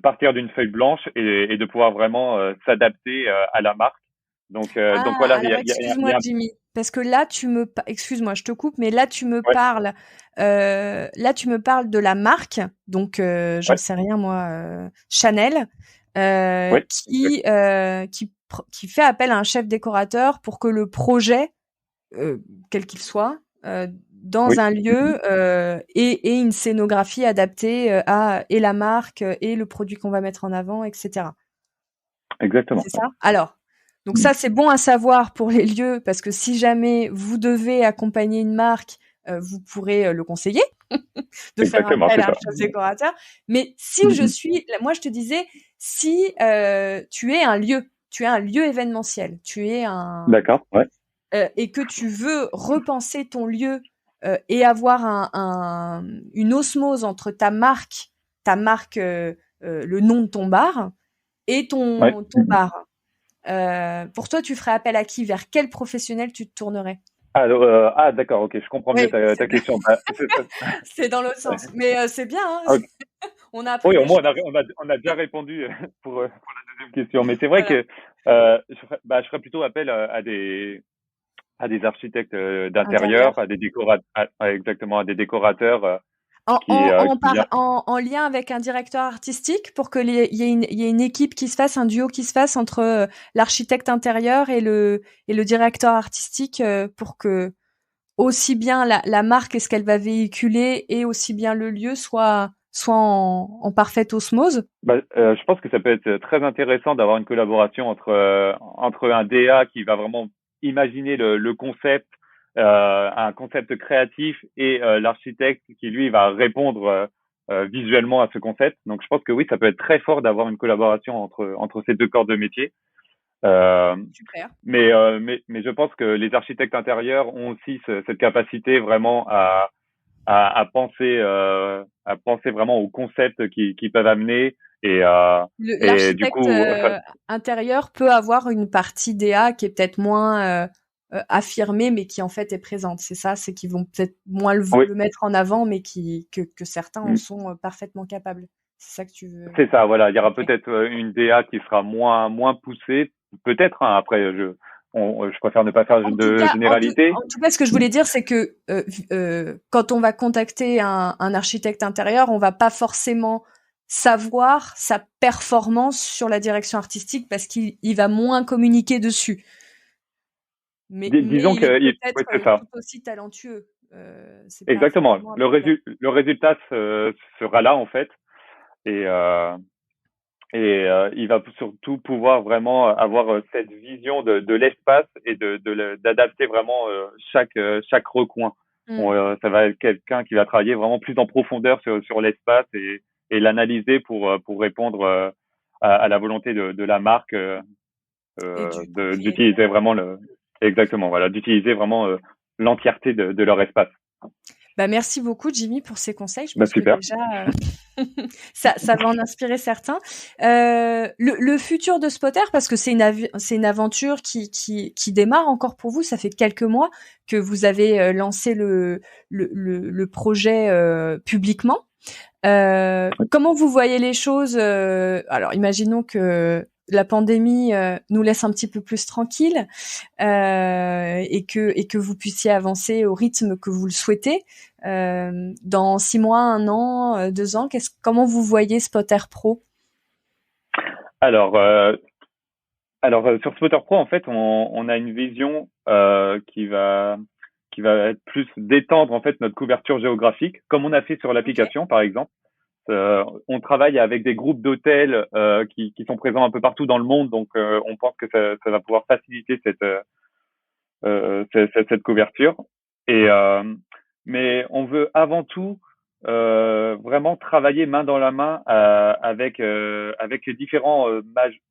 partir d'une feuille blanche et de pouvoir vraiment s'adapter à la marque. Donc Ah, voilà, alors il y excuse-moi a Jimmy, parce que là excuse-moi, je te coupe, mais là ouais, tu me parles de la marque, donc j'en ouais, sais rien moi, Chanel, ouais, qui fait appel à un chef décorateur pour que le projet, quel qu'il soit, dans oui, un lieu, ait une scénographie adaptée à et la marque et le produit qu'on va mettre en avant, etc. exactement. C'est Ouais. ça? Alors, donc ça, c'est bon à savoir pour les lieux parce que si jamais vous devez accompagner une marque, vous pourrez le conseiller de faire Exactement, appel c'est à un ça. chef décorateur. Mais si je Mhm. suis, moi je te disais, si tu es un lieu événementiel, D'accord, ouais, et que tu veux repenser ton lieu et avoir une osmose entre le nom de ton bar et ouais. ton bar. Pour toi, tu ferais appel à qui? Vers quel professionnel tu te tournerais? D'accord, ok, je comprends mieux Oui, ta question. Bah, c'est dans l'autre sens. Mais c'est bien, hein. ok. On a appris Oui, au des moins choses. on a déjà répondu pour la deuxième question. Mais c'est vrai Voilà. que je ferais plutôt appel à des architectes Intérieur. d'intérieur, à des exactement, à des décorateurs En, en, en, qui par- viennent. en lien avec un directeur artistique pour que il y ait une équipe qui se fasse, un duo qui se fasse entre l'architecte intérieur et le directeur artistique pour que aussi bien la marque et ce qu'elle va véhiculer et aussi bien le lieu soit en parfaite osmose. Bah, je pense que ça peut être très intéressant d'avoir une collaboration entre un DA qui va vraiment imaginer le concept, un concept créatif, et l'architecte qui lui va répondre visuellement à ce concept. Donc, je pense que oui, ça peut être très fort d'avoir une collaboration entre ces deux corps de métier. Euh, Super. mais je pense que les architectes intérieurs ont aussi cette capacité vraiment à penser vraiment aux concepts qui peuvent amener et du L'architecte coup intérieur peut avoir une partie DA qui est peut-être moins affirmée, mais qui en fait est présente. C'est ça, c'est qu'ils vont peut-être moins oui, le mettre en avant, mais que certains en mm, sont parfaitement capables. C'est ça que tu veux. c'est ça, voilà, il y aura Ok. peut-être une DA qui sera moins poussée, peut-être, hein, après je préfère ne pas faire de généralité. En tout cas, ce que je voulais dire, c'est que quand on va contacter un architecte intérieur, on va pas forcément savoir sa performance sur la direction artistique parce qu'il va moins communiquer dessus. Mais Disons il est que peut-être oui, c'est ça. tout aussi talentueux. C'est pas Exactement. forcément un problème. Le résultat sera là en fait et il va surtout pouvoir vraiment avoir cette vision de l'espace et d'adapter vraiment chaque recoin. Mmh. Bon, ça va être quelqu'un qui va travailler vraiment plus en profondeur sur l'espace et l'analyser pour répondre à la volonté de la marque Et du d'utiliser propriétaire. vraiment exactement, voilà, d'utiliser vraiment l'entièreté de leur espace. Bah, merci beaucoup Jimmy pour ces conseils. Je Bah, pense que super. déjà, ça va en inspirer certains. Le futur de Spotter, parce que c'est une aventure qui démarre encore pour vous. Ça fait quelques mois que vous avez lancé le projet publiquement. Comment vous voyez les choses? Alors, imaginons que la pandémie nous laisse un petit peu plus tranquille et que vous puissiez avancer au rythme que vous le souhaitez. Dans 6 mois, 1 an, 2 ans, comment vous voyez Spotter Pro? Alors, sur Spotter Pro, en fait, on a une vision qui va être plus d'étendre en fait notre couverture géographique, comme on a fait sur Ok. l'application, par exemple. On travaille avec des groupes d'hôtels qui sont présents un peu partout dans le monde, donc on pense que ça va pouvoir faciliter cette couverture. Et mais on veut avant tout vraiment travailler main dans la main avec les différents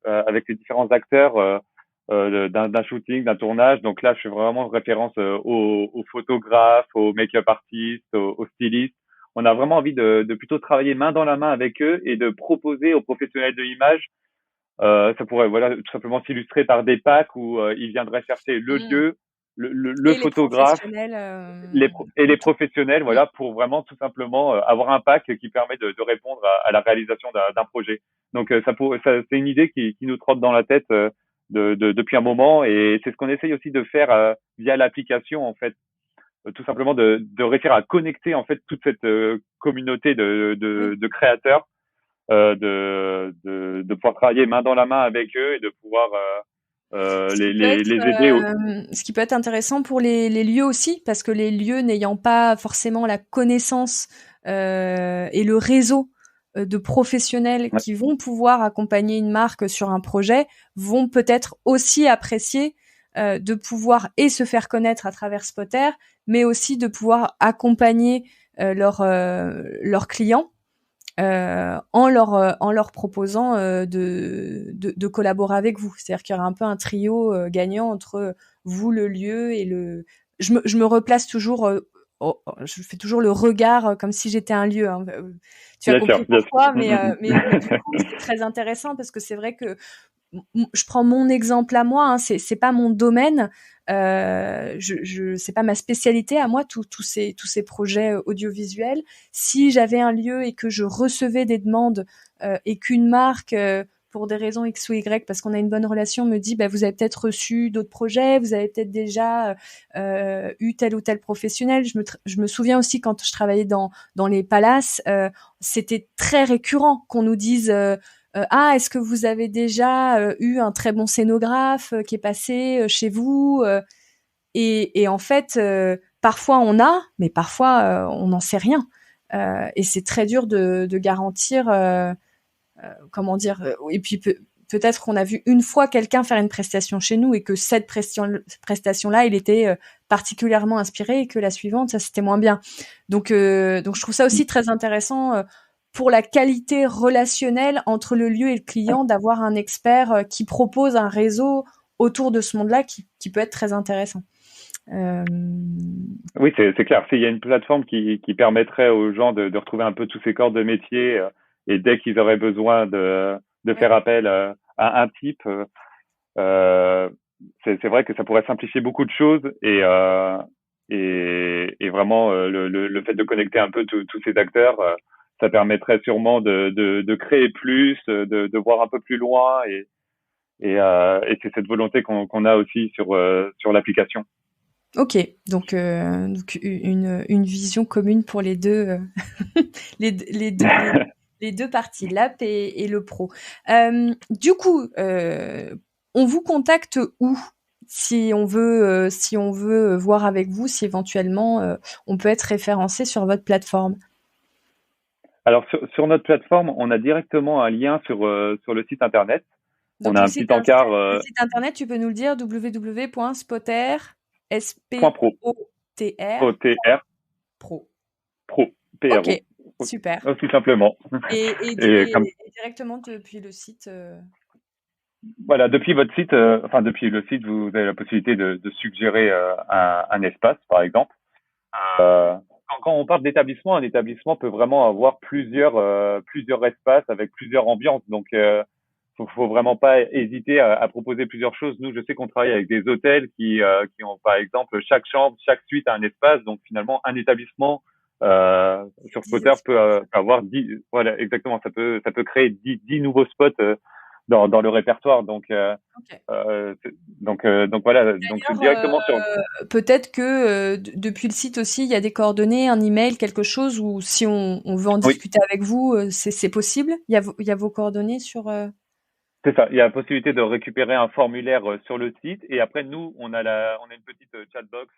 avec les différents acteurs d'un shooting, d'un tournage. Donc là, je fais vraiment référence aux photographes, aux make-up artistes, aux stylistes. On a vraiment envie de plutôt travailler main dans la main avec eux et de proposer aux professionnels de l'image. Ça pourrait voilà tout simplement s'illustrer par des packs où ils viendraient chercher le Mm. lieu, le Et les photographe professionnels et les autour. professionnels, Mm. voilà, pour vraiment tout simplement avoir un pack qui permet de répondre à la réalisation d'un projet. Donc c'est une idée qui nous trotte dans la tête depuis un moment et c'est ce qu'on essaye aussi de faire via l'application en fait, tout simplement de réussir à connecter en fait toute cette communauté Oui. de créateurs, de pouvoir travailler main dans la main avec eux et de pouvoir Ce qui peut être, les aider. ce qui peut être intéressant pour les lieux aussi, parce que les lieux n'ayant pas forcément la connaissance et le réseau de professionnels Ouais, qui vont pouvoir accompagner une marque sur un projet, vont peut-être aussi apprécier de pouvoir et se faire connaître à travers Spotter, mais aussi de pouvoir accompagner leurs clients en leur proposant de collaborer avec vous. C'est-à-dire qu'il y aura un peu un trio gagnant entre vous, le lieu et le. Je me replace toujours. Je fais toujours le regard comme si j'étais un lieu. Hein. Tu as bien sûr, compris bien sûr. pourquoi, mais du coup c'est très intéressant parce que c'est vrai que je prends mon exemple à moi, hein, c'est pas mon domaine, c'est pas ma spécialité à moi, tous ces projets audiovisuels. Si j'avais un lieu et que je recevais des demandes et qu'une marque pour des raisons X ou Y, parce qu'on a une bonne relation, me dit bah, vous avez peut-être reçu d'autres projets, vous avez peut-être déjà eu tel ou tel professionnel. Je me souviens aussi quand je travaillais dans les palaces, c'était très récurrent qu'on nous dise ah, est-ce que vous avez déjà eu un très bon scénographe qui est passé chez vous et en fait, parfois on a, mais parfois on n'en sait rien. Et c'est très dur de garantir, comment dire. Et puis peut-être qu'on a vu une fois quelqu'un faire une prestation chez nous et que cette prestation-là, il était particulièrement inspiré et que la suivante, ça c'était moins bien. Donc je trouve ça aussi très intéressant pour la qualité relationnelle entre le lieu et le client, d'avoir un expert qui propose un réseau autour de ce monde-là qui peut être très intéressant. Euh, Oui, c'est clair. S'il y a une plateforme qui permettrait aux gens de retrouver un peu tous ces corps de métier et dès qu'ils auraient besoin de ouais. faire appel à un type, euh, c'est vrai que ça pourrait simplifier beaucoup de choses et vraiment le fait de connecter un peu tous ces acteurs, ça permettrait sûrement de créer plus, de voir un peu plus loin et c'est cette volonté qu'on a aussi sur l'application. Ok, donc une vision commune pour les deux, les deux parties, l'app et le pro. Du coup, on vous contacte où si on veut voir avec vous si éventuellement on peut être référencé sur votre plateforme. Alors sur notre plateforme, on a directement un lien sur le site internet. On Donc a un petit encart le site internet, tu peux nous le dire www.spotter s p point pro, o t r OTR pro. pro, Ok, PRO, super. tout simplement. Et comme Et directement depuis le site. voilà, depuis votre site, enfin depuis le site, vous avez la possibilité de suggérer un espace, par exemple. Quand on parle d'établissement, un établissement peut vraiment avoir plusieurs espaces avec plusieurs ambiances. Donc, faut vraiment pas hésiter à proposer plusieurs choses. Nous, je sais qu'on travaille avec des hôtels qui ont, par exemple, chaque chambre, chaque suite a un espace. Donc, finalement, un établissement sur 10 Spotter espaces. peut avoir 10. Voilà, exactement. Ça peut créer 10 nouveaux spots dans le répertoire. Ok. Donc voilà, donc c'est directement sur. Peut-être que depuis le site aussi, il y a des coordonnées, un email, quelque chose où si on veut en Oui, discuter avec vous, c'est possible. Il y a vos coordonnées sur. c'est ça. Il y a la possibilité de récupérer un formulaire sur le site et après nous, on a une petite chatbox